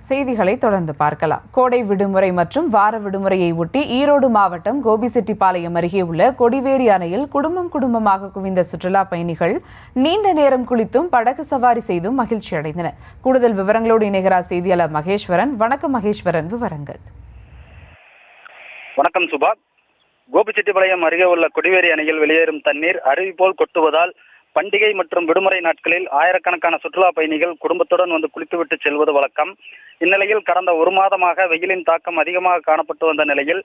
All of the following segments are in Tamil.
செய்திகளை தொடர்ந்து பார்க்கலாம். கோடை விடுமுறை மற்றும் வார விடுமுறையை ஒட்டி ஈரோடு மாவட்டம் கோபிசெட்டிப்பாளையம் அருகே உள்ள கொடிவேரி அணையில் குடும்பமாக குவிந்த சுற்றுலா பயணிகள் நீண்ட நேரம் குளித்தும் படகு சவாரி செய்தும் மகிழ்ச்சி அடைந்தனர். கூடுதல் விவரங்களோடு இணைகிறார் செய்தியாளர் மகேஸ்வரன். வணக்கம் மகேஸ்வரன், விவரங்கள். வணக்கம் சுபா. கோபிசெட்டிப்பாளையம் அருகே உள்ள கொடிவேரி அணையில் வெளியேறும் தண்ணீர் அருவி போல் கொட்டுவதால் பண்டிகை மற்றும் விடுமுறை நாட்களில் ஆயிரக்கணக்கான சுற்றுலா பயணிகள் குடும்பத்துடன் வந்து குளித்துவிட்டு செல்வது வழக்கம். இந்நிலையில் கடந்த ஒரு மாதமாக வெயிலின் தாக்கம் அதிகமாக காணப்பட்டு வந்த நிலையில்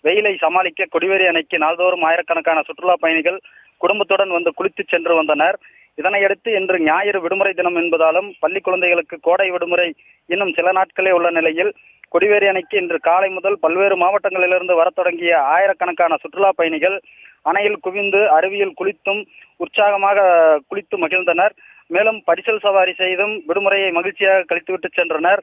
வெயிலை சமாளிக்க கொடிவேரி அணைக்கு நாள்தோறும் ஆயிரக்கணக்கான சுற்றுலா பயணிகள் குடும்பத்துடன் வந்து குளித்து சென்று வந்தனர். இதனையடுத்து இன்று ஞாயிறு விடுமுறை தினம் என்பதாலும் பள்ளி குழந்தைகளுக்கு கோடை விடுமுறை இன்னும் சில நாட்களே உள்ள நிலையில் கொடிவேரி அணைக்கு இன்று காலை முதல் பல்வேறு மாவட்டங்களிலிருந்து வரத் தொடங்கிய ஆயிரக்கணக்கான சுற்றுலா பயணிகள் அணையில் குவிந்து அருவியில் குளித்தும் உற்சாகமாக குளித்து மகிழ்ந்தனர். மேலும் பரிசல் சவாரி செய்தும் விடுமுறையை மகிழ்ச்சியாக கழித்துவிட்டு சென்றனர்.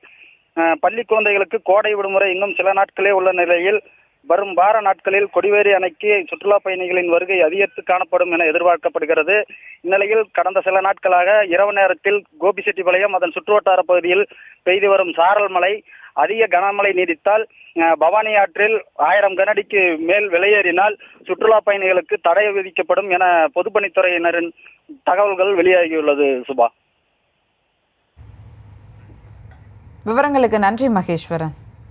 பள்ளி குழந்தைகளுக்கு கோடை விடுமுறை இன்னும் சில நாட்களே உள்ள நிலையில் வரும் வார நாட்களில் கொடிவேரி அணைக்கு சுற்றுலா பயணிகளின் வருகை அதிகரித்து காணப்படும் என எதிர்பார்க்கப்படுகிறது. இந்நிலையில் கடந்த சில நாட்களாக இரவு நேரத்தில் கோபிசெட்டிப்பாளையம் அதன் சுற்றுவட்டார பகுதியில் பெய்து வரும் சாரல் மழை அதிக கனமழை நீடித்தால் பவானி ஆற்றில் 1000 கனஅடிக்கு மேல் வெளியேறினால் சுற்றுலா பயணிகளுக்கு தடை விதிக்கப்படும் என பொதுப்பணித்துறையினரின் தகவல்கள் வெளியாகியுள்ளது. சுபா, விவரங்களுக்கு நன்றி மகேஸ்வரன்.